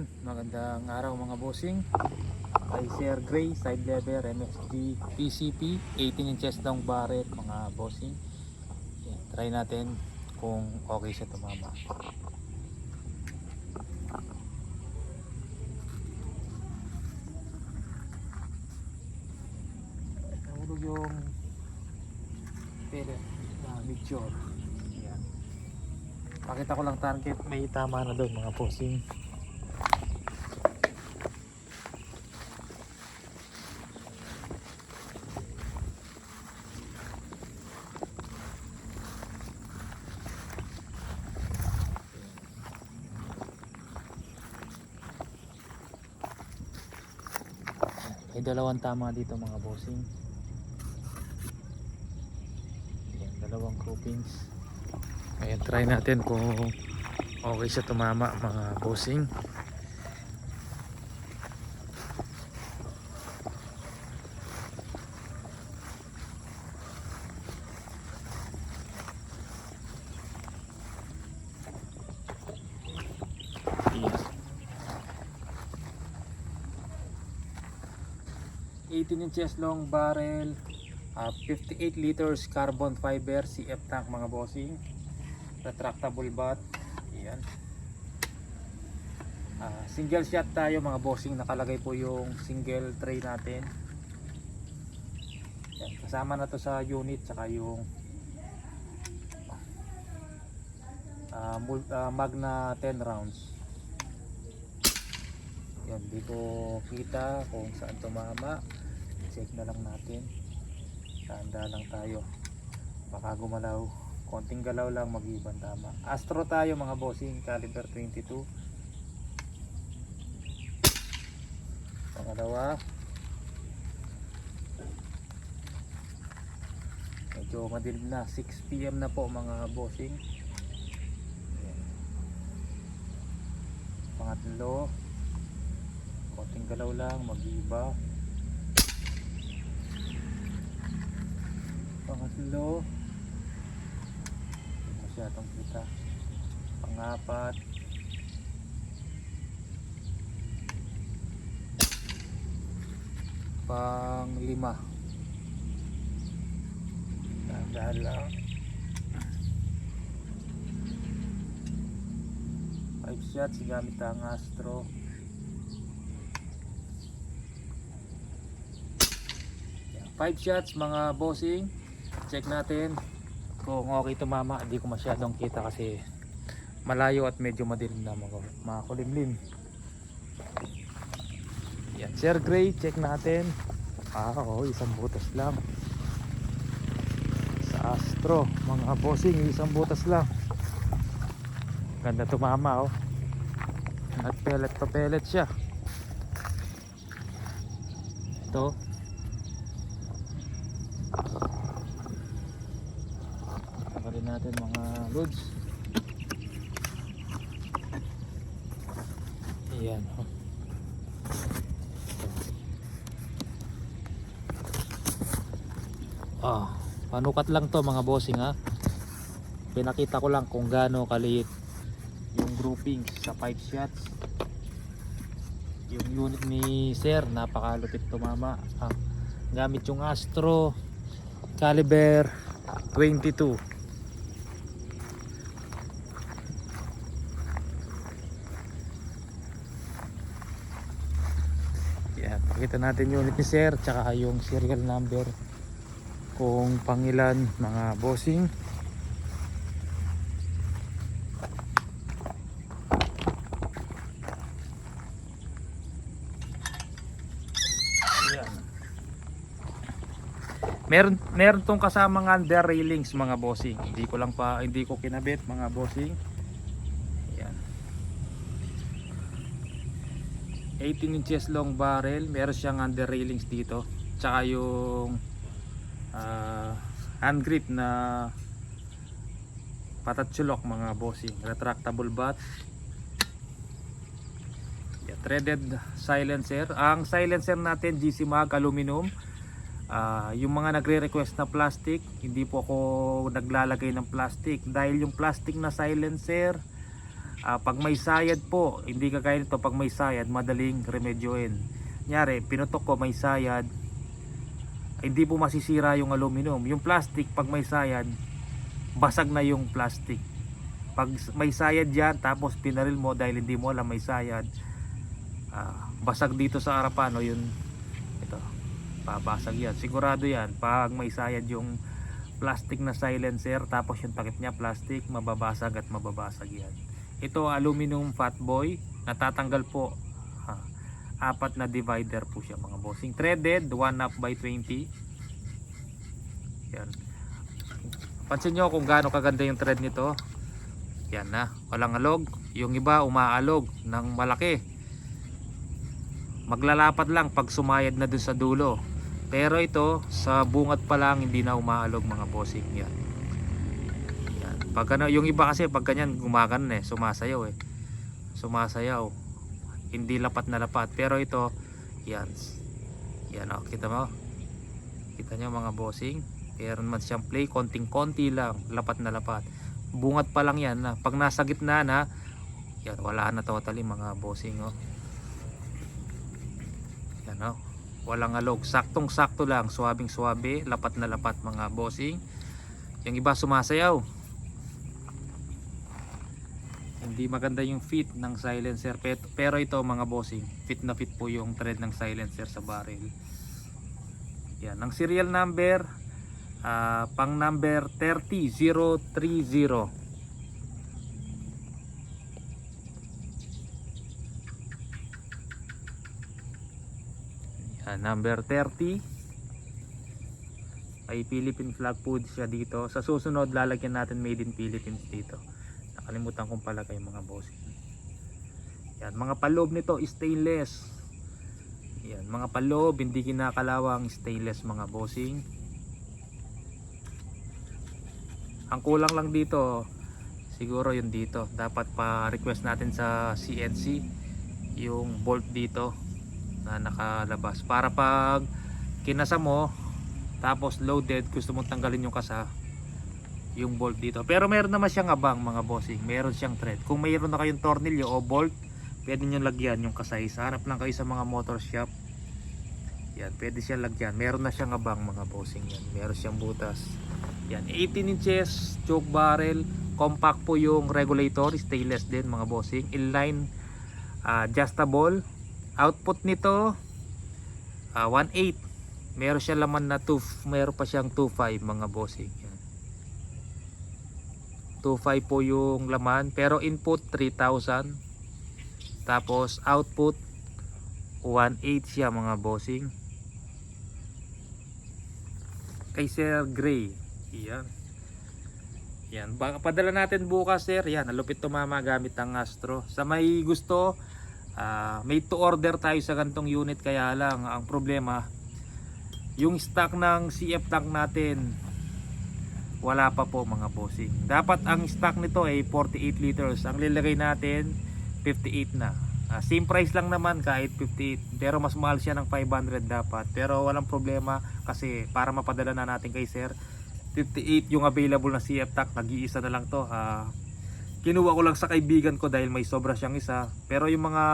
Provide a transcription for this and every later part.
Magandang araw mga bossing. Kay Sir Gray, side lever, MSG, PCP, 18 inches long barrel mga bossing. Yan, try natin kung okay siya tumama. Nahulog yung pellet na mixture. Yan. Pakita ko lang target, may tama na doon mga bossing. May dalawang tama dito mga bossing. Ayan, dalawang groupings. Ayan, try natin kung okay siya tumama mga bossing. Ayan. 18 inches long barrel, 58 liters carbon fiber CF tank mga bossing, retractable bat. Ayan. Single shot tayo mga bossing, nakalagay po yung single tray natin. Ayan. Kasama na to sa unit tsaka yung Magna 10 rounds. Yan, di ko kita kung saan tumama. Check na lang natin. Tanda lang tayo, baka gumalaw, konting galaw lang mag-ibang tama. Astro tayo mga bossing, caliber 22. Pangalawa, medyo madilim na, 6 PM na po mga bossing. Ayan. Pangatlo, konting galaw lang mag-iba. Pangatlo, hindi masyadong kita. Pangapat, panglima, dahan lang. 5 shots gamit ang Astro. 5 shots mga bossing. Check natin kung okay tumama. Hindi ko masyadong kita kasi malayo at medyo madilim na mga kulimlim. Yan, Sir Gray, check natin. Isang butas lang sa Astro mga bossing, isang butas lang. Ganda tumama at pellet to pellet siya. Ito rin natin mga loads. Ayan. Panukat lang to mga bossing ha. Pinakita ko lang kung gaano kaliit yung groupings sa 5 shots. Yung unit ni Sir napakalupit tumama. Gamit yung Astro caliber 22. Yan, pakita natin yung unit ni Sir tsaka yung serial number kung pangilan mga bossing. Yan. Meron tong kasamang under railings mga bossing. Hindi ko kinabit mga bossing. Yan. 18 inches long barrel, meron siyang under railings dito. Tsaka yung hand grip na patatsulok mga bossing, retractable bat. Yeah, threaded silencer. Ang silencer natin GC Mag aluminum. Yung mga nagre-request na plastic, hindi po ako naglalagay ng plastic dahil yung plastic na silencer Pag may sayad po, hindi kagaya nito, pag may sayad madaling remedyoin. Nyari, pinutok ko may sayad, hindi po masisira yung aluminum. Yung plastic, pag may sayad, basag na yung plastic. Pag may sayad yan, tapos pinaril mo dahil hindi mo alam may sayad, basag dito sa harapan, o yun, ito, babasag yan. Sigurado yan, pag may sayad yung plastic na silencer, tapos yung takip niya plastic, mababasag at mababasag yan. Ito, aluminum fat boy, natatanggal po. Apat na divider po siya mga bossing, threaded 1/2x20. Yan, pansin nyo kung gaano kaganda yung thread nito. Yan na, walang alog. Yung iba umaalog ng malaki, maglalapat lang pag sumayad na dun sa dulo. Pero ito sa bungat pa lang hindi na umaalog mga bossing. Yan, yan. Pag ano, yung iba kasi pag ganyan gumagan sumasayaw sumasayaw, hindi lapat na lapat. Pero ito, yan, yan o, kita mo, kita nyo mga bossing, meron man siyang play, konting konti lang, lapat na lapat. Bungat pa lang yan na. Pag nasa gitna na, yan, wala na totally mga bossing yan walang alog, saktong sakto lang, suwabing suwabe, lapat na lapat mga bossing. Yung iba sumasayaw, hindi maganda yung fit ng silencer. Pero ito mga bossing, fit na fit po yung thread ng silencer sa barrel. Yan, ang serial number, pang number 30030. Yan, number 30. Ay Philippine flag po siya dito. Sa susunod lalagyan natin made in Philippines dito. Nakalimutan kong palagay mga bossing. Yan, mga paloob nito stainless. Yan, mga paloob hindi kinakalawang, stainless mga bossing. Ang kulang lang dito siguro yun dito, dapat pa request natin sa CNC yung bolt dito na nakalabas, para pag kinasa mo tapos loaded, gusto mong tanggalin yung kasa, yung bolt dito. Pero meron naman siyang abang mga bossing, meron siyang thread. Kung mayroon na kayong tornilyo o bolt, pwede nyo lagyan yung kasay. Hanap lang kayo sa mga motor shop, yan, pwede siya lagyan. Meron na siyang abang mga bossing yan, meron siyang butas. Yan, 18 inches choke barrel, compact po yung regulator, stainless din mga bossing, inline, adjustable. Output nito 1.8, meron siya laman na 2, meron pa siyang 2.5 mga bossing. Yan, 2.5 po yung laman, pero input 3,000, tapos output 1.8 siya mga bossing. Kay Sir Gray, yan, yan, padala natin bukas sir. Yan, alupit tumama gamit ang Astro. Sa may gusto, made to order tayo sa gantong unit. Kaya lang ang problema, yung stock ng CF tank natin wala pa po mga bossing. Dapat ang stock nito ay 48 liters, ang nilagay natin 58 na. Same price lang naman kahit 58, pero mas mahal siya ng 500 dapat. Pero walang problema kasi para mapadala na natin kay sir, 58 yung available na CF tank, nag-iisa na lang to. Kinuha ko lang sa kaibigan ko dahil may sobra siyang isa. Pero yung mga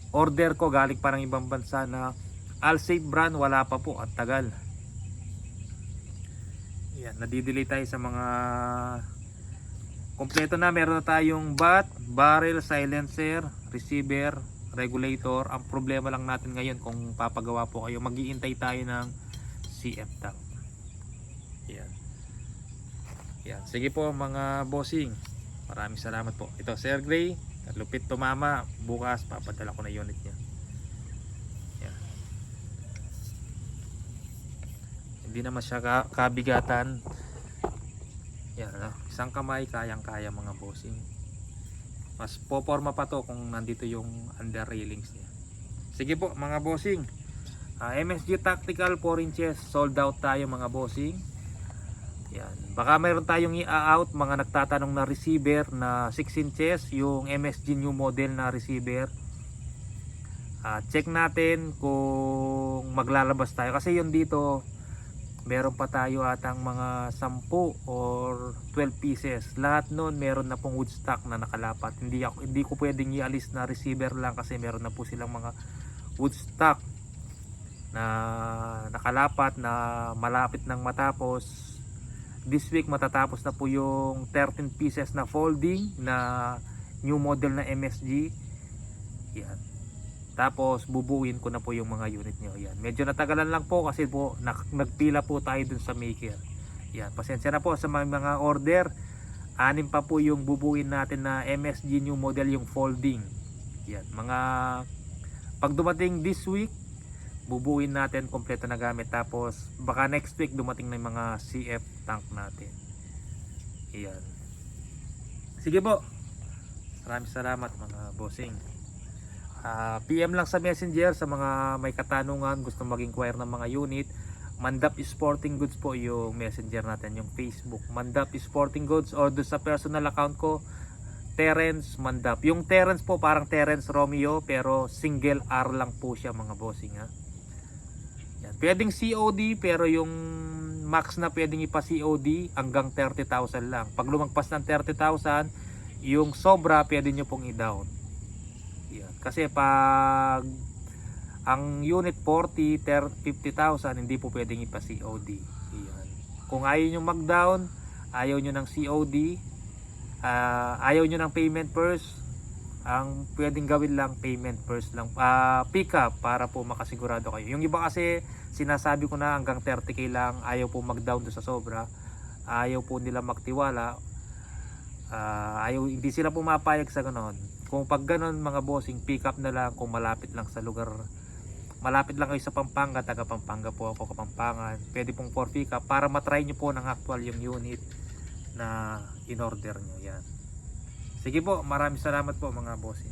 order ko galing parang ibang bansa na Alsafe brand, wala pa po at tagal. Yan, nadidelay tayo sa mga kompleto na. Meron na tayong bat, barrel, silencer, receiver, regulator. Ang problema lang natin ngayon kung papagawa po kayo, mag-iintay tayo ng CF tank. Yan. Yan, sige po mga bossing, maraming salamat po. Ito Sir Gray, lupit tumama, bukas papadala ko na unit niya. Yan, hindi naman siya kabigatan. Yan, isang kamay kayang kaya mga bossing. Mas poporma pa to kung nandito yung under railings niya. Sige po mga bossing, MSG Tactical 4 inches sold out tayo mga bossing. Yan, baka mayroon tayong i-out mga nagtatanong na receiver na 6 inches, yung MSG new model na receiver. Check natin kung maglalabas tayo kasi yun dito meron pa tayo atang mga 10 or 12 pieces. Lahat nun meron na pong wood stock na nakalapat. Hindi ko pwedeng ialis na receiver lang kasi meron na po silang mga wood stock na nakalapat na malapit nang matapos. This week matatapos na po yung 13 pieces na folding na new model na MSG. Yan. Tapos bubuuin ko na po yung mga unit nyo. Yan. Medyo natagalan lang po kasi po nagpila po tayo dun sa maker. Yan. Pasensya na po sa mga order. 6 pa po yung bubuuin natin na MSG new model yung folding. Yan. Mga pag dumating this week, bubuuin natin kompleto na gamit. Tapos baka next week dumating na yung mga CF tank natin. Yan. Sige po. Maraming salamat mga bossing. PM lang sa Messenger sa mga may katanungan, gusto mag-inquire ng mga unit. Mandap Sporting Goods po yung Messenger natin, yung Facebook. Mandap Sporting Goods, or doon sa personal account ko, Terence Mandap. Yung Terence po parang Terence Romeo pero single R lang po siya mga bossing ha. Yan. Pwedeng COD pero yung max na pwedeng ipa-COD hanggang 30,000 lang. Pag lumagpas ng 30,000, yung sobra pwede nyo pong i-down. Yan. Kasi pag ang unit 40, 50,000 hindi po pwedeng ipa-COD. Yan. Kung ayaw nyo mag-down, ayaw nyo ng COD, ayaw nyo ng payment first, ang pwedeng gawin lang payment first lang, pick up para po makasigurado kayo. Yung iba kasi sinasabi ko na hanggang 30k lang, ayaw po mag-down doon sa sobra, ayaw po nila magtiwala, hindi sila pumapayag sa ganon. Kung pag ganon mga bossing, pick up na lang kung malapit lang sa lugar, malapit lang kayo sa Pampanga, taga Pampanga po ako, Kapampangan, pwede pong for pick up para matry nyo po ng actual yung unit na in order nyo. Yan. Sige po, maraming salamat po mga bossing.